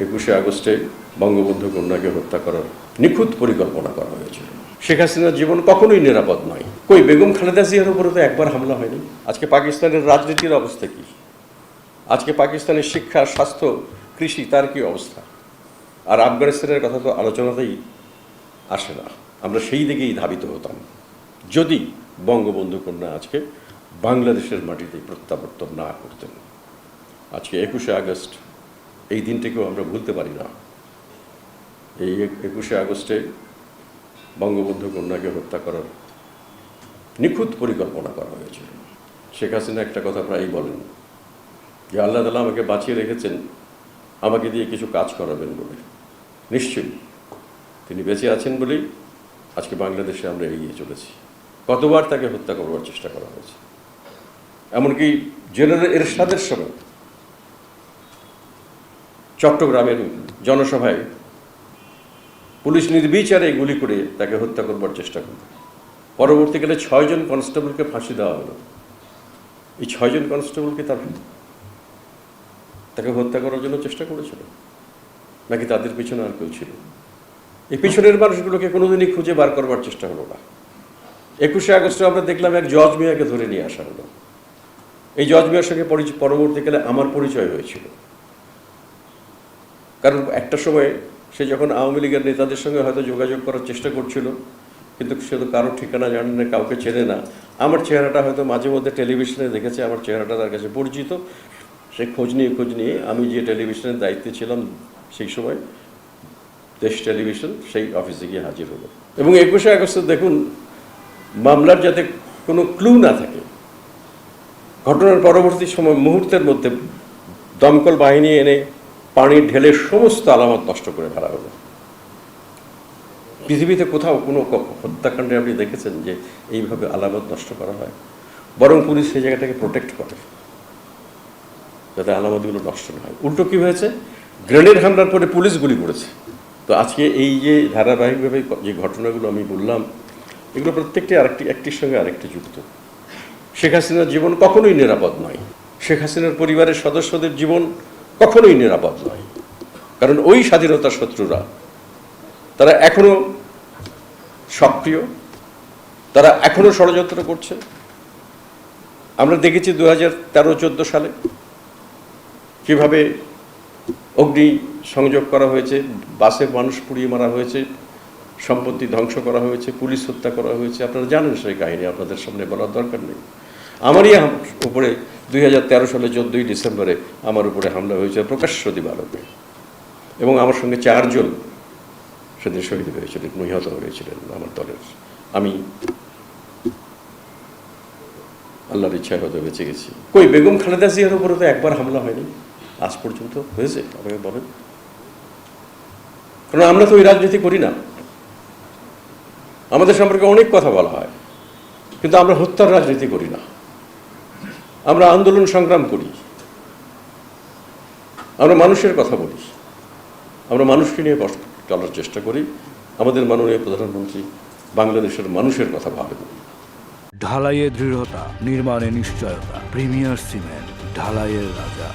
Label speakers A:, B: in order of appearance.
A: 21শে আগস্টে বঙ্গবন্ধু কন্যাকে হত্যা করার নিখুঁত পরিকল্পনা করা হয়েছিল। শেখ হাসিনার জীবন কখনোই নিরাপদ নয়। কই বেগম খালেদা জিয়ার উপরে তো একবার হামলা হয়নি। আজকে পাকিস্তানের রাজনীতির অবস্থা কি? আজকে পাকিস্তানের শিক্ষা, স্বাস্থ্য, কৃষি তার কি অবস্থা? আর আফগানিস্তানের কথা তো আলোচনাতেই আসে না। আমরা সেই দিকেই ধাবিত হতাম যদি বঙ্গবন্ধু কন্যা আজকে বাংলাদেশের মাটিতে প্রত্যাবর্তন না করতেন। আজকে 21শে আগস্ট এই দিনটিকেও আমরা ভুলতে পারি না। এই 21শে আগস্টে বঙ্গবন্ধু কন্যাকে হত্যা করার নিখুঁত পরিকল্পনা করা হয়েছিল। শেখ হাসিনা একটা কথা প্রায়ই বলেন যে আল্লাহ তাআলা আমাকে বাঁচিয়ে রেখেছেন আমাকে দিয়ে কিছু কাজ করাবেন বলে। নিশ্চয়ই তিনি বেঁচে আছেন বলেই আজকে বাংলাদেশে আমরা এগিয়ে চলেছি। কতবার তাকে হত্যা করবার চেষ্টা করা হয়েছে, এমনকি জেনারেল এরশাদের সময় চট্টগ্রামের জনসভায় পুলিশ নির্বিচারে গুলি করে তাকে হত্যা করবার চেষ্টা করল। পরবর্তীকালে 6 জন কনস্টেবলকে ফাঁসি দেওয়া হলো। এই 6 জন কনস্টেবলকে তাকে হত্যা করার জন্য চেষ্টা করেছিল, নাকি তাদের পিছনে আর কেউ ছিল? এই পিছনের মানুষগুলোকে কোনোদিনই খুঁজে বার করবার চেষ্টা হলো না। 21শে আগস্টে আমরা দেখলাম এক জজ মিয়াকে ধরে নিয়ে আসা হলো। এই জজ মিয়ার সঙ্গে পরবর্তীকালে আমার পরিচয় হয়েছিল, কারণ একটা সময় সে যখন আওয়ামী লীগের নেতাদের সঙ্গে হয়তো যোগাযোগ করার চেষ্টা করছিল, কিন্তু সে তো কারোর ঠিকানা জানে না, কাউকে চেনে না। আমার চেহারাটা হয়তো মাঝে মধ্যে টেলিভিশনে দেখেছে, আমার চেহারাটা তার কাছে পরিচিত। সে খোঁজ নিয়ে আমি যে টেলিভিশনের দায়িত্বে ছিলাম সেই সময়, দেশ টেলিভিশন, সেই অফিসে গিয়ে হাজির হলো। এবং 21শে আগস্টে দেখুন, মামলার যাতে কোনো ক্লু না থাকে, ঘটনার পরবর্তী সময় মুহূর্তের মধ্যে দমকল বাহিনী এনে পানি ঢেলে সমস্ত আলামত নষ্ট করে ফেলা হলো। পৃথিবীতে কোথাও কোনো হত্যাকাণ্ডে আপনি দেখেছেন যে এইভাবে আলামত নষ্ট করা হয়? বরং পুলিশ সেই জায়গাটাকে প্রোটেক্ট করে যাতে আলামতগুলো নষ্ট না হয়। উল্টো কী হয়েছে, গ্রেনেড হামলার পরে পুলিশ গুলি করেছে। তো আজকে এই যে ধারাবাহিকভাবে যে ঘটনাগুলো আমি বললাম, এগুলো প্রত্যেকটি একটির সঙ্গে আরেকটি যুক্ত। শেখ হাসিনার জীবন কখনোই নিরাপদ নয়। শেখ হাসিনার পরিবারের সদস্যদের জীবন কখনোই নিরাপদ নয়, কারণ ওই স্বাধীনতার শত্রুরা তারা এখনো সক্রিয়, তারা এখনো ষড়যন্ত্র করছে। আমরা দেখেছি 2013-14 সালে কিভাবে অগ্নি সংযোগ করা হয়েছে, বাসে মানুষ পুড়িয়ে মারা হয়েছে, সম্পত্তি ধ্বংস করা হয়েছে, পুলিশ হত্যা করা হয়েছে। আপনারা জানেন সেই কাহিনী, আপনাদের সামনে বলার দরকার নেই। আমারই উপরে 2013 সালে 14ই ডিসেম্বরে আমার উপরে হামলা হয়েছে প্রকাশ্য দিবালোকে, এবং আমার সঙ্গে 4 জন সেদিন শহীদ হয়েছিলেন, নিহত হয়েছিলেন আমার দলের। আমি আল্লাহর ইচ্ছায় হয়তো বেঁচে গেছি। কই বেগম খালেদা জিয়ার উপরে তো একবার হামলা হয়নি আজ পর্যন্ত। হয়েছে? আমাকে বলেন। কারণ আমরা তো ওই রাজনীতি করি না। আমাদের সম্পর্কে অনেক কথা বলা হয়, কিন্তু আমরা হত্যার রাজনীতি করি না। আমরা আন্দোলন সংগ্রাম করি, আমরা মানুষের কথা বলি, আমরা মানুষকে নিয়ে চলার চেষ্টা করি। আমাদের মাননীয় প্রধানমন্ত্রী বাংলাদেশের মানুষের কথা ভাবেন।
B: ঢালাইয়ে দৃঢ়তা, নির্মাণে নিশ্চয়তা। প্রিমিয়ার সিমেন্ট, ঢালাইয়ের রাজা।